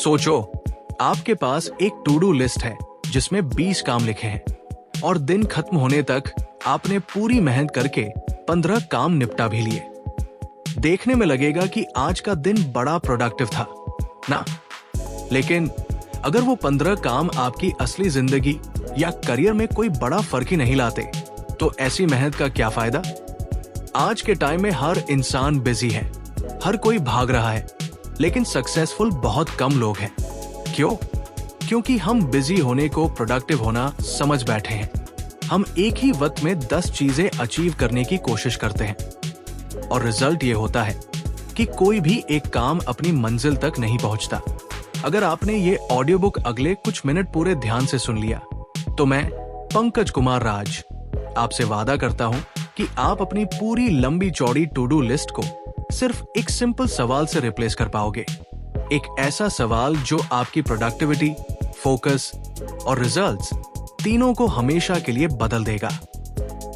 सोचो, आपके पास एक टू डू लिस्ट है जिसमें 20 काम लिखे हैं और दिन खत्म होने तक आपने पूरी मेहनत करके 15 काम निपटा भी लिए। देखने में लगेगा कि आज का दिन बड़ा प्रोडक्टिव था ना, लेकिन अगर वो 15 काम आपकी असली जिंदगी या करियर में कोई बड़ा फर्क ही नहीं लाते, तो ऐसी मेहनत का क्या फायदा। आज के टाइम में हर इंसान बिजी है, हर कोई भाग रहा है, लेकिन सक्सेसफुल बहुत कम लोग हैं। क्यों? क्योंकि हम बिजी होने को प्रोडक्टिव होना समझ बैठे हैं। हम एक ही वक्त में 10 चीजें अचीव करने की कोशिश करते हैं और रिजल्ट ये होता है कि कोई भी एक काम अपनी मंजिल तक नहीं पहुंचता। अगर आपने ये ऑडियो बुक अगले कुछ मिनट पूरे ध्यान से सुन लिया, तो मैं पंकज कुमार राज आपसे वादा करता हूं कि आप अपनी पूरी लंबी चौड़ी टू डू लिस्ट को सिर्फ एक सिंपल सवाल से रिप्लेस कर पाओगे। एक ऐसा सवाल जो आपकी प्रोडक्टिविटी, फोकस और रिजल्ट्स तीनों को हमेशा के लिए बदल देगा।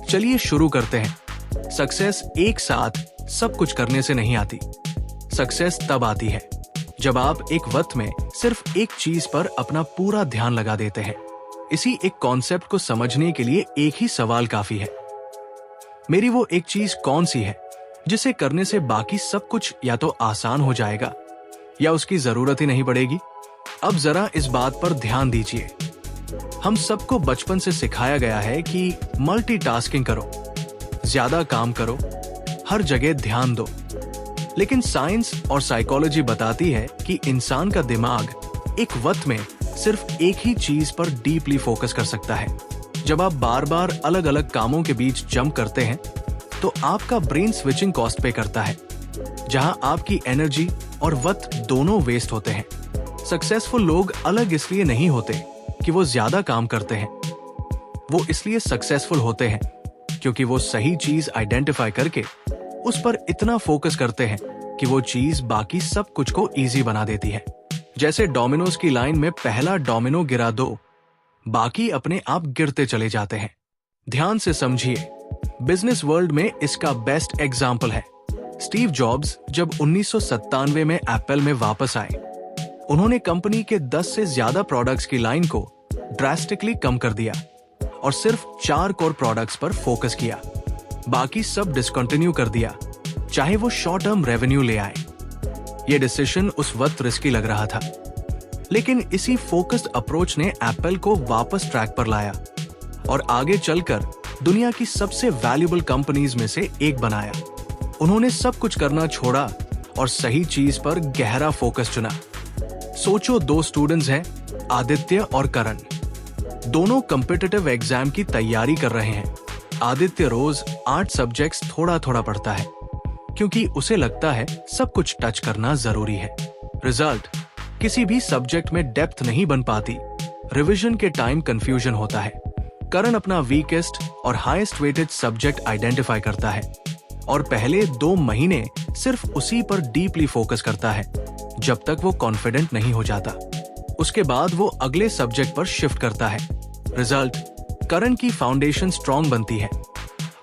चलिए शुरू करते हैं। सक्सेस एक साथ सब कुछ करने से नहीं आती। सक्सेस तब आती है जब आप एक वक्त में सिर्फ एक चीज पर अपना पूरा ध्यान लगा देते हैं। इसी एक कॉन्सेप्ट को समझने के लिए एक ही सवाल काफी है। मेरी वो एक चीज कौन सी है जिसे करने से बाकी सब कुछ या तो आसान हो जाएगा या उसकी जरूरत ही नहीं पड़ेगी। अब जरा इस बात पर ध्यान दीजिए। हम सबको बचपन से सिखाया गया है कि मल्टीटास्किंग करो, ज्यादा काम करो, हर जगह ध्यान दो। लेकिन साइंस और साइकोलॉजी बताती है कि इंसान का दिमाग एक वक्त में सिर्फ एक ही चीज पर डीपली फोकस कर सकता है। जब आप बार बार अलग अलग कामों के बीच जंप करते हैं, तो आपका ब्रेन स्विचिंग कॉस्ट पे करता है, जहां आपकी एनर्जी और वक्त दोनों वेस्ट होते हैं। सक्सेसफुल लोग अलग इसलिए नहीं होते कि वो ज्यादा काम करते हैं। वो इसलिए सक्सेसफुल होते हैं क्योंकि वो सही चीज आइडेंटिफाई करके उस पर इतना फोकस करते हैं कि वो चीज बाकी सब कुछ को इजी बना देती है। जैसे डोमिनोज की लाइन में पहला डोमिनो गिरा दो, बाकी अपने आप गिरते चले जाते हैं। ध्यान से समझिए, बिजनेस वर्ल्ड में इसका बेस्ट एग्जाम्पल है स्टीव जॉब्स। जब 1997 में एप्पल में वापस आए, उन्होंने कंपनी के 10 से ज्यादा प्रोडक्ट्स की लाइन को ड्रास्टिकली कम कर दिया और सिर्फ 4 कोर प्रोडक्ट्स पर फोकस किया। बाकी सब डिसकंटिन्यू कर दिया, चाहे वो शॉर्ट टर्म रेवेन्यू ले आए। ये डिसीजन उस वक्त रिस्की लग रहा था, लेकिन इसी फोकस्ड अप्रोच ने एप्पल को वापस ट्रैक पर लाया और आगे चलकर दुनिया की सबसे वैल्यूएबल कंपनीज में से एक बनाया। उन्होंने सब कुछ करना छोड़ा और सही चीज पर गहरा फोकस चुना। सोचो, 2 स्टूडेंट्स हैं, आदित्य और करण। दोनों कॉम्पिटिटिव एग्जाम की तैयारी कर रहे हैं। आदित्य रोज 8 सब्जेक्ट्स थोड़ा थोड़ा पढ़ता है क्योंकि उसे लगता है सब कुछ टच करना जरूरी है। रिजल्ट, किसी भी सब्जेक्ट में डेप्थ नहीं बन पाती। रिवीजन के टाइम कंफ्यूजन होता है। करण अपना वीकेस्ट और हाईएस्ट वेटेड सब्जेक्ट आइडेंटिफाई करता है और पहले 2 महीने सिर्फ उसी पर डीपली फोकस करता है जब तक वो कॉन्फिडेंट नहीं हो जाता। उसके बाद वो अगले सब्जेक्ट पर शिफ्ट करता है। रिजल्ट, करण की फाउंडेशन स्ट्रॉन्ग बनती है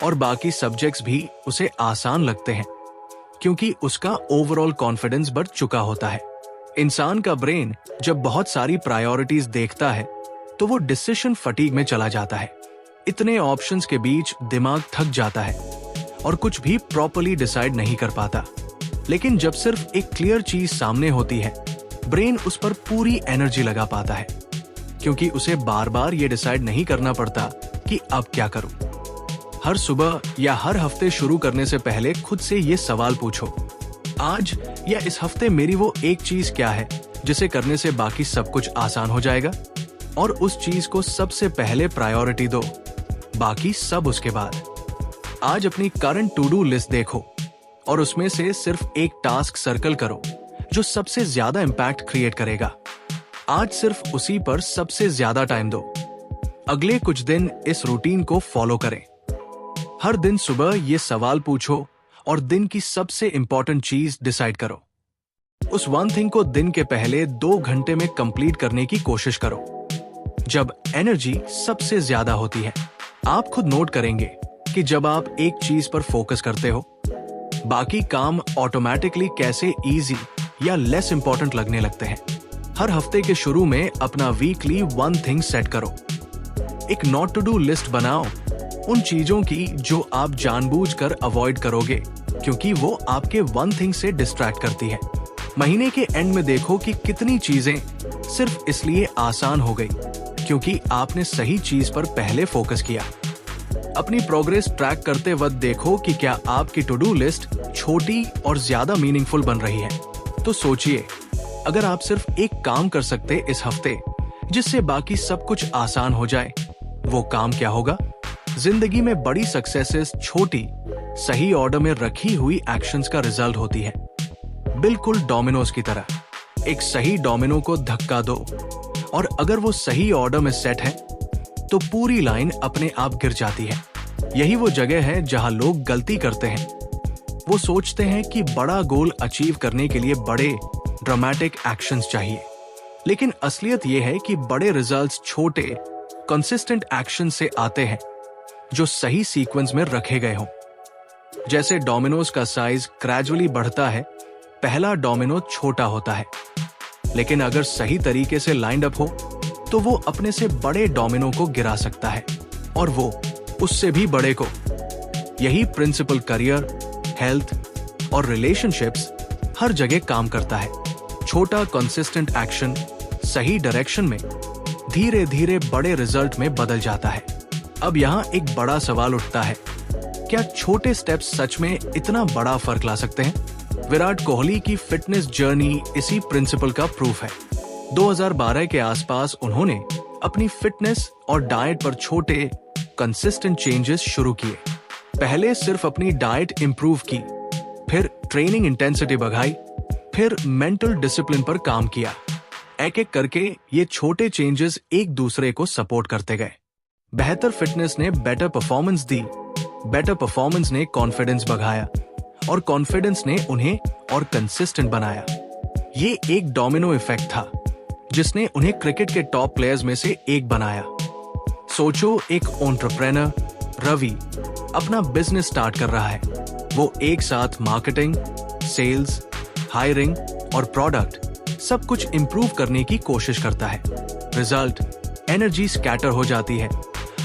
और बाकी सब्जेक्ट्स भी उसे आसान लगते हैं क्योंकि उसका ओवरऑल कॉन्फिडेंस बढ़ चुका होता है। इंसान का ब्रेन जब बहुत सारी प्रायोरिटीज देखता है, तो वो डिसीजन फटीग में चला जाता है। इतने ऑप्शंस के बीच दिमाग थक जाता है और कुछ भी प्रॉपर्ली डिसाइड नहीं कर पाता। लेकिन जब सिर्फ एक क्लियर चीज सामने होती है, ब्रेन उस पर पूरी एनर्जी लगा पाता है क्योंकि उसे बार बार ये डिसाइड नहीं करना पड़ता कि अब क्या करूं। हर सुबह या हर हफ्ते शुरू करने से पहले खुद से ये सवाल पूछो, आज या इस हफ्ते मेरी वो एक चीज क्या है जिसे करने से बाकी सब कुछ आसान हो जाएगा, और उस चीज को सबसे पहले प्रायोरिटी दो, बाकी सब उसके बाद। आज अपनी करंट टू डू लिस्ट देखो और उसमें से सिर्फ एक टास्क सर्कल करो जो सबसे ज्यादा इंपैक्ट क्रिएट करेगा। आज सिर्फ उसी पर सबसे ज्यादा टाइम दो। अगले कुछ दिन इस रूटीन को फॉलो करें। हर दिन सुबह ये सवाल पूछो और दिन की सबसे इंपॉर्टेंट चीज डिसाइड करो। उस वन थिंग को दिन के पहले 2 घंटे में कंप्लीट करने की कोशिश करो जब एनर्जी सबसे ज्यादा होती है। आप खुद नोट करेंगे कि जब आप एक चीज पर फोकस करते हो, बाकी काम ऑटोमेटिकली कैसे इजी या लेस इंपॉर्टेंट लगने लगते हैं। हर हफ्ते के शुरू में अपना वीकली वन थिंग सेट करो। एक नॉट टू डू लिस्ट बनाओ उन चीजों की जो आप जानबूझकर अवॉइड करोगे क्योंकि वो आपके वन थिंग से डिस्ट्रैक्ट करती है। महीने के एंड में देखो कि कितनी चीजें सिर्फ इसलिए आसान हो गई क्योंकि आपने सही चीज पर पहले फोकस किया। अपनी प्रोग्रेस ट्रैक करते वक्त देखो कि क्या आपकी टू डू लिस्ट छोटी और ज्यादा मीनिंगफुल बन रही है। तो सोचिए, अगर आप सिर्फ एक काम कर सकते इस हफ्ते जिससे बाकी सब कुछ आसान हो जाए, वो काम क्या होगा? जिंदगी में बड़ी सक्सेसेस छोटी सही ऑर्डर में रखी हुई एक्शंस का रिजल्ट होती है। बिल्कुल डोमिनोज की तरह एक सही डोमिनो को धक्का दो और अगर वो सही ऑर्डर में सेट है तो पूरी लाइन अपने आप गिर जाती है। यही वो जगह है जहां लोग गलती करते हैं। वो सोचते हैं कि बड़ा गोल अचीव करने के लिए बड़े ड्रामेटिक एक्शंस चाहिए, लेकिन असलियत ये है कि बड़े रिजल्ट्स छोटे कंसिस्टेंट एक्शन से आते हैं जो सही सीक्वेंस में रखे गए हों। जैसे डोमिनोज का साइज ग्रेजुअली बढ़ता है, पहला डोमिनो छोटा होता है, लेकिन अगर सही तरीके से लाइंड अप हो तो वो अपने से बड़े डोमिनो को गिरा सकता है और वो उससे भी बड़े को। यही प्रिंसिपल करियर, हेल्थ और रिलेशनशिप्स हर जगह काम करता है। छोटा कंसिस्टेंट एक्शन सही डायरेक्शन में धीरे धीरे बड़े रिजल्ट में बदल जाता है। अब यहाँ एक बड़ा सवाल उठता है, क्या छोटे स्टेप्स सच में इतना बड़ा फर्क ला सकते हैं? विराट कोहली की फिटनेस जर्नी इसी प्रिंसिपल का प्रूफ है। 2012 के आसपास उन्होंने अपनी फिटनेस और डाइट पर छोटे कंसिस्टेंट चेंजेस शुरू किए। पहले सिर्फ अपनी डाइट इंप्रूव की, फिर ट्रेनिंग इंटेंसिटी बढ़ाई, फिर मेंटल डिसिप्लिन पर काम किया। एक एक करके ये छोटे चेंजेस एक दूसरे को सपोर्ट करते गए। बेहतर फिटनेस ने बेटर परफॉर्मेंस दी, बेटर परफॉर्मेंस ने कॉन्फिडेंस बढ़ाया और कॉन्फिडेंस ने उन्हें और कंसिस्टेंट बनाया। ये एक डोमिनो इफेक्ट था जिसने उन्हें क्रिकेट के टॉप प्लेयर्स में से एक बनाया। सोचो, एक एंटरप्रेन्योर रवि अपना बिजनेस स्टार्ट कर रहा है। वो एक साथ मार्केटिंग, सेल्स, हायरिंग और प्रोडक्ट सब कुछ इंप्रूव करने की कोशिश करता है। रिजल्ट, एनर्जी स्कैटर हो जाती है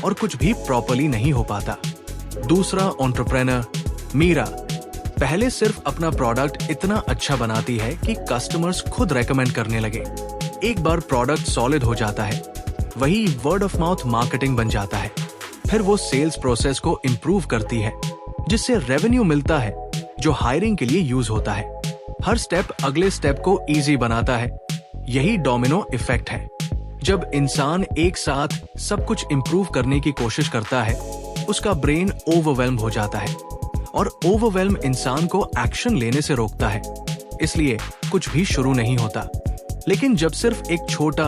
और कुछ भी प्रॉपर्ली नहीं हो पाता। दूसरा एंटरप्रेन्योर मीरा पहले सिर्फ अपना प्रोडक्ट इतना अच्छा बनाती है कि कस्टमर्स खुद रेकमेंड करने लगे। एक बार प्रोडक्ट सॉलिड हो जाता है, वही वर्ड ऑफ माउथ मार्केटिंग बन जाता है। फिर वो सेल्स प्रोसेस को इंप्रूव करती है जिससे रेवेन्यू मिलता है जो हायरिंग के लिए यूज होता है। हर स्टेप अगले स्टेप को इजी बनाता है। यही डोमिनो इफेक्ट है। जब इंसान एक साथ सब कुछ इंप्रूव करने की कोशिश करता है, उसका ब्रेन ओवरवेल्म हो जाता है और ओवरवेल्म इंसान को एक्शन लेने से रोकता है, इसलिए कुछ भी शुरू नहीं होता। लेकिन जब सिर्फ एक छोटा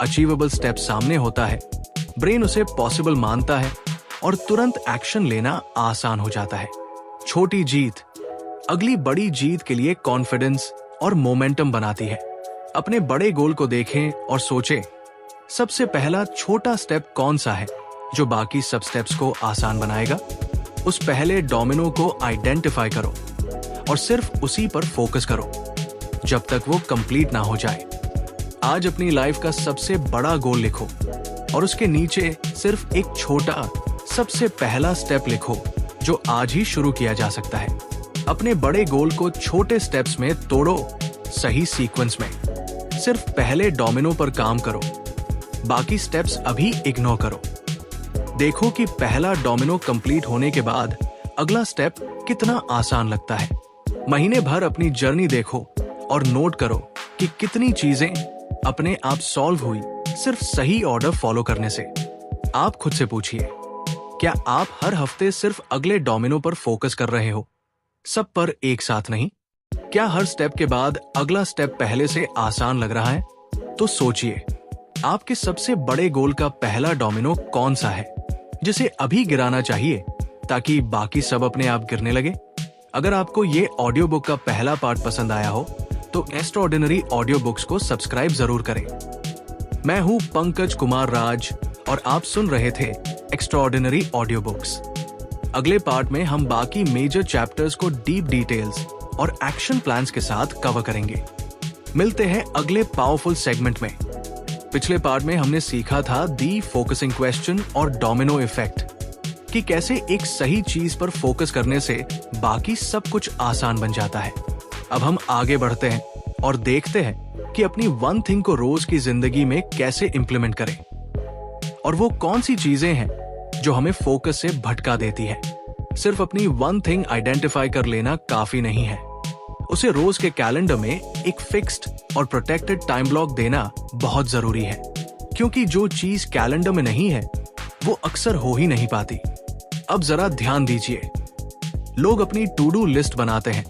अचीवेबल स्टेप सामने होता है, ब्रेन उसे पॉसिबल मानता है और तुरंत एक्शन लेना आसान हो जाता है। छोटी जीत अगली बड़ी जीत के लिए कॉन्फिडेंस और मोमेंटम बनाती है। अपने बड़े गोल को देखें और सोचें, सबसे पहला छोटा स्टेप कौन सा है जो बाकी सब स्टेप्स को आसान बनाएगा। उस पहले डोमिनो को आइडेंटिफाई करो और सिर्फ उसी पर फोकस करो जब तक वो कंप्लीट ना हो जाए। आज अपनी लाइफ का सबसे बड़ा गोल लिखो और उसके नीचे सिर्फ एक छोटा सबसे पहला स्टेप लिखो जो आज ही शुरू किया जा सकता है। अपने बड़े गोल को छोटे स्टेप्स में तोड़ो, सही सीक्वेंस में। सिर्फ पहले डोमिनो पर काम करो, बाकी स्टेप्स अभी इग्नोर करो। देखो कि पहला डोमिनो कंप्लीट होने के बाद अगला स्टेप कितना आसान लगता है। महीने भर अपनी जर्नी देखो और नोट करो कि कितनी चीजें अपने आप सॉल्व हुई सिर्फ सही ऑर्डर फॉलो करने से। आप खुद से पूछिए, क्या आप हर हफ्ते सिर्फ अगले डोमिनो पर फोकस कर रहे हो, सब पर एक साथ नहीं? क्या हर स्टेप के बाद अगला स्टेप पहले से आसान लग रहा है? तो सोचिए, आपके सबसे बड़े गोल का पहला डोमिनो कौन सा है जिसे अभी गिराना चाहिए ताकि बाकी सब अपने आप गिरने लगे। अगर आपको ये ऑडियो बुक का पहला पार्ट पसंद आया हो तो एक्स्ट्राऑर्डिनरी ऑडियो बुक्स को सब्सक्राइब जरूर करें। मैं हूं पंकज कुमार राज और आप सुन रहे थे एक्स्ट्राऑर्डिनरी ऑडियो बुक्स। अगले पार्ट में हम बाकी मेजर चैप्टर्स को डीप डिटेल्स और एक्शन प्लान्स के साथ कवर करेंगे। मिलते हैं अगले पावरफुल सेगमेंट में। पिछले पार्ट में हमने सीखा था दी फोकसिंग क्वेश्चन और डोमिनो इफेक्ट, कि कैसे एक सही चीज पर फोकस करने से बाकी सब कुछ आसान बन जाता है। अब हम आगे बढ़ते हैं और देखते हैं कि अपनी वन थिंग को रोज की जिंदगी में कैसे इंप्लीमेंट करें, और वो कौन सी चीजें हैं जो हमें फोकस से भटका देती है। सिर्फ अपनी वन थिंग आइडेंटिफाई कर लेना काफी नहीं है, उसे रोज के कैलेंडर में एक फिक्स्ड और प्रोटेक्टेड टाइम ब्लॉक देना बहुत जरूरी है, क्योंकि जो चीज कैलेंडर में नहीं है वो अक्सर हो ही नहीं पाती। अब जरा ध्यान दीजिए, लोग अपनी टू डू लिस्ट बनाते हैं,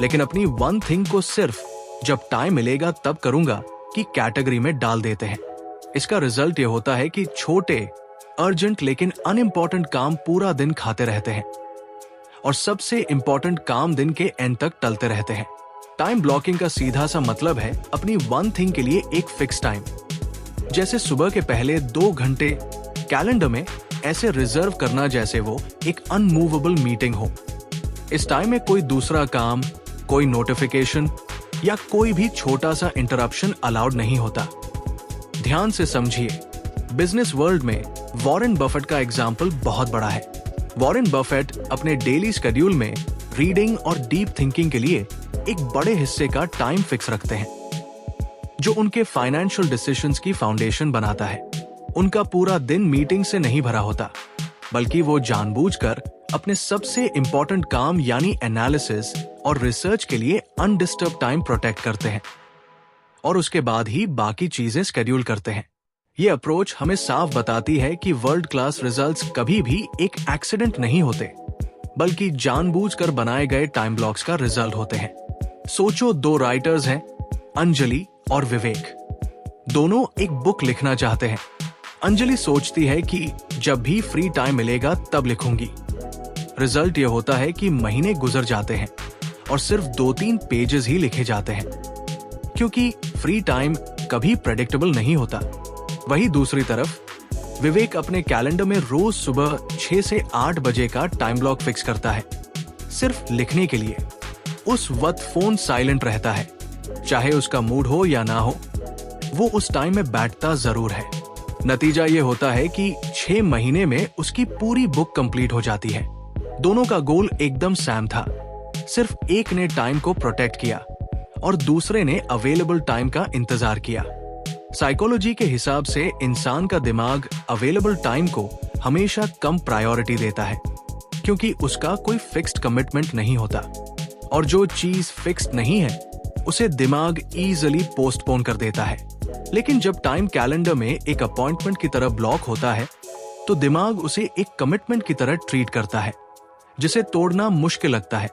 लेकिन अपनी वन थिंग को सिर्फ जब टाइम मिलेगा तब करूंगा की कैटेगरी में डाल देते हैं। इसका रिजल्ट ये होता है कि छोटे, अर्जेंट लेकिन अनइम्पॉर्टेंट काम पूरा दिन खाते रहते हैं, और सबसे इंपॉर्टेंट काम दिन के एंड तक टलते रहते हैं। टाइम ब्लॉकिंग का सीधा सा मतलब है अपनी वन थिंग के लिए एक फिक्स टाइम, जैसे सुबह के पहले 2 घंटे कैलेंडर में ऐसे रिजर्व करना जैसे वो एक अनमूवेबल मीटिंग हो। इस टाइम में कोई दूसरा काम, कोई नोटिफिकेशन या कोई भी छोटा सा इंटरप्शन अलाउड नहीं होता। ध्यान से समझिए, बिजनेस वर्ल्ड में वॉरेन बफेट का एग्जाम्पल बहुत बड़ा है। वॉरेन बफेट अपने डेली शेड्यूल में रीडिंग और डीप थिंकिंग के लिए एक बड़े हिस्से का टाइम फिक्स रखते हैं, जो उनके फाइनेंशियल डिसीजंस की फाउंडेशन बनाता है। उनका पूरा दिन मीटिंग से नहीं भरा होता, बल्कि वो जानबूझकर अपने सबसे इंपॉर्टेंट काम यानी एनालिसिस और रिसर्च के लिए अनडिस्टर्ब टाइम प्रोटेक्ट करते हैं, और उसके बाद ही बाकी चीजें शेड्यूल करते हैं। ये अप्रोच हमें साफ बताती है कि वर्ल्ड क्लास रिजल्ट्स कभी भी एक एक्सीडेंट नहीं होते, बल्कि जानबूझकर बनाए गए टाइम ब्लॉक्स का रिजल्ट होते हैं। सोचो, 2 राइटर्स हैं, अंजलि और विवेक। दोनों एक बुक लिखना चाहते हैं। अंजलि सोचती है कि जब भी फ्री टाइम मिलेगा तब लिखूंगी। रिजल्ट ये होता है कि महीने गुजर जाते हैं और सिर्फ 2-3 पेजेस ही लिखे जाते हैं, क्योंकि फ्री टाइम कभी प्रेडिक्टेबल नहीं होता। वही दूसरी तरफ विवेक अपने कैलेंडर में रोज सुबह 6 से 8 बजे का टाइम ब्लॉक फिक्स करता है, सिर्फ लिखने के लिए। उस वक्त फोन साइलेंट रहता है, चाहे उसका मूड हो या ना हो, वो उस टाइम में बैठता जरूर है। नतीजा ये होता है कि 6 महीने में उसकी पूरी बुक कंप्लीट हो जाती है। दोनों का गोल एकदम सेम था, सिर्फ एक ने टाइम को प्रोटेक्ट किया और दूसरे ने अवेलेबल टाइम का इंतजार किया। साइकोलॉजी के हिसाब से इंसान का दिमाग अवेलेबल टाइम को हमेशा कम प्रायोरिटी देता है, क्योंकि उसका कोई फिक्स्ड कमिटमेंट नहीं होता, और जो चीज फिक्स्ड नहीं है उसे दिमाग इजीली पोस्टपोन कर देता है। लेकिन जब टाइम कैलेंडर में एक अपॉइंटमेंट की तरह ब्लॉक होता है, तो दिमाग उसे एक कमिटमेंट की तरह ट्रीट करता है, जिसे तोड़ना मुश्किल लगता है।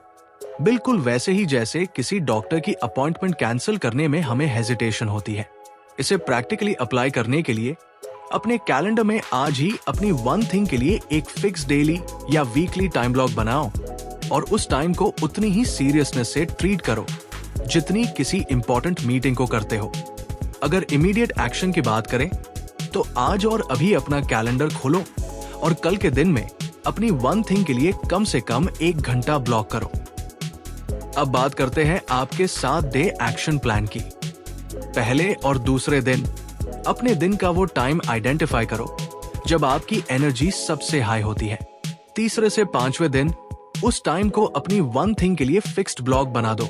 बिल्कुल वैसे ही जैसे किसी डॉक्टर की अपॉइंटमेंट कैंसिल करने में हमें हेजिटेशन होती है। इसे प्रैक्टिकली अप्लाई करने के लिए अपने कैलेंडर में आज ही अपनी वन थिंग के लिए एक फिक्स डेली या वीकली टाइम ब्लॉक बनाओ, और उस टाइम को उतनी ही सीरियसनेस से ट्रीट करो जितनी किसी इंपॉर्टेंट मीटिंग को करते हो। अगर इमीडिएट एक्शन की बात करें तो आज और अभी अपना कैलेंडर खोलो और कल के दिन में अपनी वन थिंग के लिए कम से कम 1 घंटा ब्लॉक करो। अब बात करते हैं आपके 7 डे एक्शन प्लान की। पहले और दूसरे दिन अपने दिन का वो टाइम आइडेंटिफाई करो जब आपकी एनर्जी सबसे हाई होती है। तीसरे से 5वें दिन उस टाइम को अपनी वन थिंग के लिए फिक्स्ड ब्लॉक बना दो,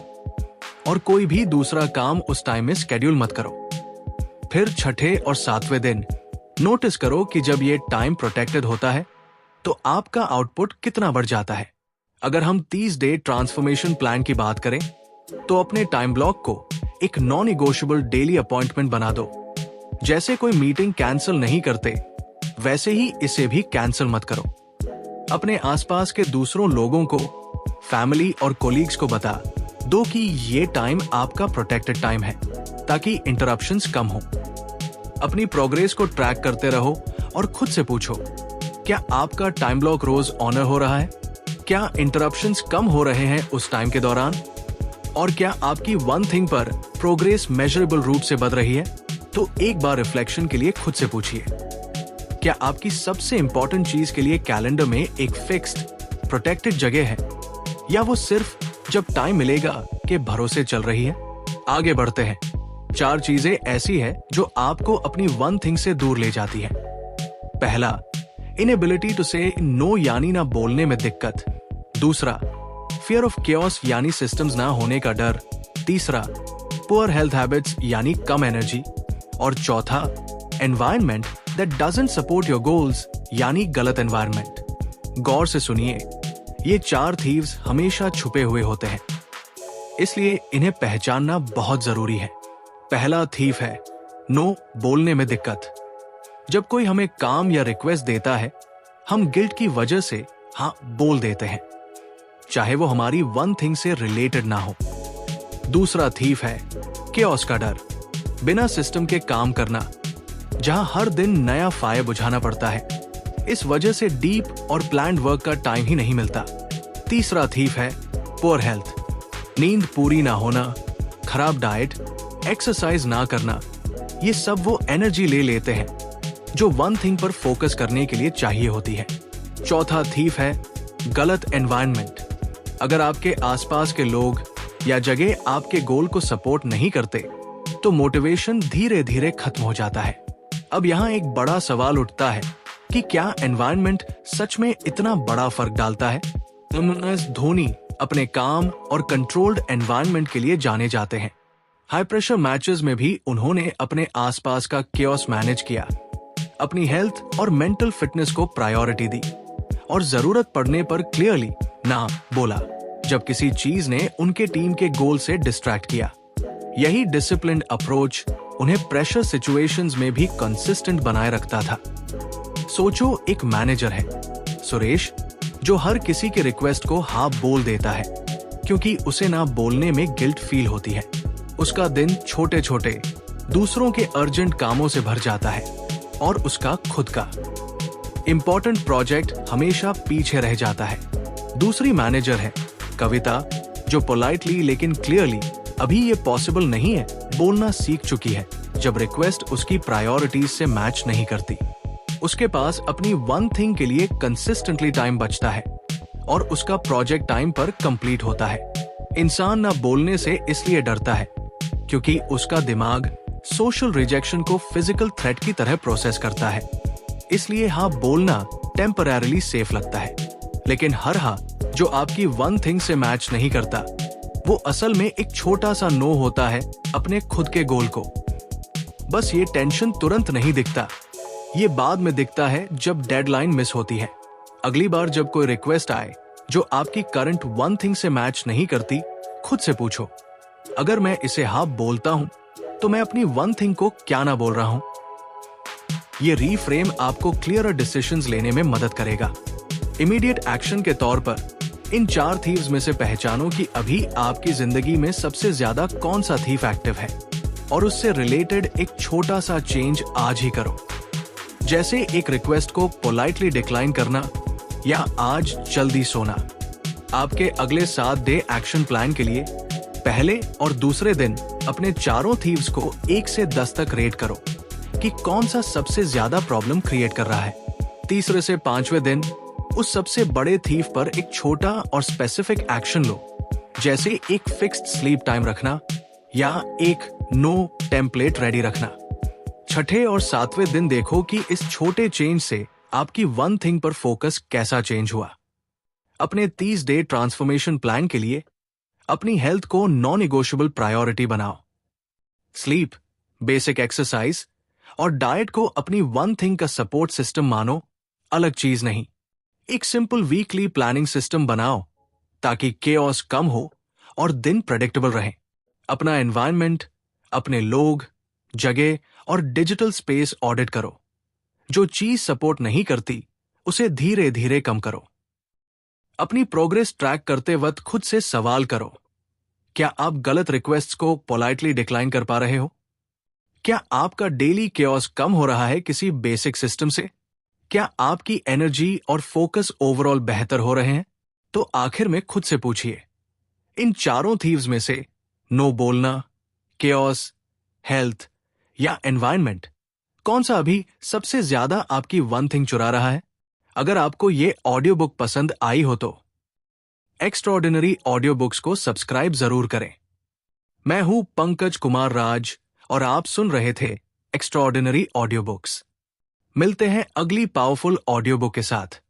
और कोई भी दूसरा काम उस टाइम में स्केड्यूल मत करो। फिर 6ठे और 7वें दिन नोटिस करो कि जब ये टाइम प्रोटेक्टेड होता है तो आपका आउटपुट कितना बढ़ जाता है। अगर हम 30 डे ट्रांसफॉर्मेशन प्लान की बात करें तो अपने टाइम ब्लॉक को एक नॉन निगोशिएबल डेली अपॉइंटमेंट बना दो। जैसे कोई मीटिंग कैंसिल नहीं करते, वैसे ही इसे भी कैंसिल मत करो। अपने आसपास के दूसरों लोगों को, फैमिली और कोलीग्स को बता दो कि ये टाइम आपका प्रोटेक्टेड टाइम है, ताकि इंटरप्शंस कम हो। अपनी प्रोग्रेस को ट्रैक करते रहो और खुद से पूछो, क्या आपका टाइम ब्लॉक रोज ऑनर हो रहा है? क्या इंटरप्शंस कम हो रहे हैं उस टाइम के दौरान? और क्या आपकी वन थिंग पर प्रोग्रेस मेजरेबल रूप से बढ़ रही है? तो एक बार रिफ्लेक्शन के लिए खुद से पूछिए, क्या आपकी सबसे इंपॉर्टेंट चीज के लिए कैलेंडर में एक फिक्स्ड प्रोटेक्टेड जगह है, या वो सिर्फ जब टाइम मिलेगा के भरोसे चल रही है? आगे बढ़ते हैं। 4 चीजें ऐसी है जो आपको अपनी वन थिंग से दूर ले जाती है। पहला, इनएबिलिटी टू से नो यानी ना बोलने में दिक्कत। दूसरा, फियर ऑफ केओस यानी सिस्टम्स ना होने का डर। तीसरा, पुअर हेल्थ हैबिट्स यानी कम एनर्जी। और चौथा, environment that doesn't support your goals यानी गलत एनवायरनमेंट। गौर से सुनिए, ये 4 थीव्स हमेशा छुपे हुए होते हैं, इसलिए इन्हें पहचानना बहुत जरूरी है। पहला थीव है नो बोलने में दिक्कत। जब कोई हमें काम या रिक्वेस्ट देता है, हम गिल्ट की वजह से हाँ बोल देते हैं, चाहे वो हमारी वन थिंग से रिलेटेड ना हो। दूसरा थीव है केओस का डर, बिना सिस्टम के काम करना, जहां हर दिन नया फायर बुझाना पड़ता है। इस वजह से डीप और प्लान्ड वर्क का टाइम ही नहीं मिलता। तीसरा थीव है पुअर हेल्थ, नींद पूरी ना होना, खराब डाइट, एक्सरसाइज ना करना, ये सब वो एनर्जी ले लेते हैं जो वन थिंग पर फोकस करने के लिए चाहिए होती है। चौथा थीव है गलत एनवायरनमेंट। अगर आपके आसपास के लोग या जगह आपके गोल को सपोर्ट नहीं करते, तो मोटिवेशन धीरे धीरे खत्म हो जाता है। अब यहाँ एक बड़ा सवाल उठता है कि क्या एनवायरनमेंट सच में इतना बड़ा फर्क डालता है? MS धोनी अपने काम और कंट्रोल्ड एनवायरनमेंट के लिए जाने जाते हैं। हाई प्रेशर मैचेस में भी उन्होंने अपने आसपास का केओस मैनेज किया, अपनी हेल्थ और मेंटल फिटनेस को प्रायोरिटी दी और जरूरत पड़ने पर क्लियरली ना बोला जब किसी चीज ने उनके टीम के गोल से डिस्ट्रैक्ट किया। यही डिसिप्लिन्ड अप्रोच उन्हें प्रेशर सिचुएशंस में भी कंसिस्टेंट बनाए रखता था। सोचो, एक मैनेजर है सुरेश, जो हर किसी के रिक्वेस्ट को हाँ बोल देता है क्योंकि उसे ना बोलने में गिल्ट फील होती है। उसका दिन छोटे छोटे दूसरों के अर्जेंट कामों से भर जाता है और उसका खुद का इंपॉर्टेंट प्रोजेक्ट हमेशा पीछे रह जाता है। दूसरी मैनेजर है कविता, जो पोलाइटली लेकिन क्लियरली अभी ये पॉसिबल नहीं है बोलना सीख चुकी है जब रिक्वेस्ट उसकी प्रायोरिटीज से मैच नहीं करती। उसके पास अपनी वन थिंग के लिए कंसिस्टेंटली टाइम बचता है और उसका प्रोजेक्ट टाइम पर कंप्लीट होता है। इंसान ना बोलने से इसलिए डरता है क्योंकि उसका दिमाग सोशल रिजेक्शन को फिजिकल थ्रेट की तरह प्रोसेस करता है। इसलिए हाँ बोलना टेम्पररीली सेफ लगता है, लेकिन हर हाँ जो आपकी वन थिंग से मैच नहीं करता, वो असल में एक छोटा सा नो होता है अपने खुद के गोल को। बस ये टेंशन तुरंत नहीं दिखता, ये बाद में दिखता है जब डेडलाइन मिस होती है। अगली बार जब कोई रिक्वेस्ट आए जो आपकी करंट वन थिंग से मैच नहीं करती, खुद से पूछो, अगर मैं इसे हाँ बोलता हूं तो मैं अपनी वन थिंग को क्या ना बोल रहा हूं। ये रीफ्रेम आपको क्लियरर डिसीजंस लेने में मदद करेगा। इमीडिएट एक्शन के तौर पर इन 4 थीव्स में से पहचानो कि अभी आपकी जिंदगी में सबसे ज्यादा कौन सा थीव एक्टिव है और उससे रिलेटेड एक छोटा सा चेंज आज ही करो, जैसे एक रिक्वेस्ट को पोलाइटली डिक्लाइन करना या आज जल्दी सोना। आपके अगले 7 डे एक्शन प्लान के लिए पहले और दूसरे दिन अपने चारों थीव्स को 1 से 10 तक रेट करो कि कौन सा सबसे ज्यादा प्रॉब्लम क्रिएट कर रहा है। तीसरे से 5वें दिन उस सबसे बड़े थीव पर एक छोटा और स्पेसिफिक एक्शन लो, जैसे एक फिक्स्ड स्लीप टाइम रखना या एक नो टेम्पलेट रेडी रखना। छठे और 7वें दिन देखो कि इस छोटे चेंज से आपकी वन थिंग पर फोकस कैसा चेंज हुआ। अपने 30 डे ट्रांसफॉर्मेशन प्लान के लिए अपनी हेल्थ को नॉन नेगोशिएबल प्रायोरिटी बनाओ। स्लीप, बेसिक एक्सरसाइज और डाइट को अपनी वन थिंग का सपोर्ट सिस्टम मानो, अलग चीज नहीं। एक सिंपल वीकली प्लानिंग सिस्टम बनाओ ताकि केओस कम हो और दिन प्रेडिक्टेबल रहे। अपना एनवायरनमेंट, अपने लोग, जगह और डिजिटल स्पेस ऑडिट करो। जो चीज सपोर्ट नहीं करती उसे धीरे धीरे कम करो। अपनी प्रोग्रेस ट्रैक करते वक्त खुद से सवाल करो, क्या आप गलत रिक्वेस्ट्स को पोलाइटली डिक्लाइन कर पा रहे हो? क्या आपका डेली केओस कम हो रहा है किसी बेसिक सिस्टम से? क्या आपकी एनर्जी और फोकस ओवरऑल बेहतर हो रहे हैं? तो आखिर में खुद से पूछिए, इन चारों थीव्स में से नो बोलना, केओस, हेल्थ या एनवायरनमेंट, कौन सा अभी सबसे ज्यादा आपकी वन थिंग चुरा रहा है? अगर आपको ये ऑडियो बुक पसंद आई हो तो एक्स्ट्राऑर्डिनरी ऑडियो बुक्स को सब्सक्राइब जरूर करें। मैं हूं पंकज कुमार राज और आप सुन रहे थे एक्स्ट्रॉर्डिनरी ऑडियो बुक्स। मिलते हैं अगली पावरफुल ऑडियो बुक के साथ।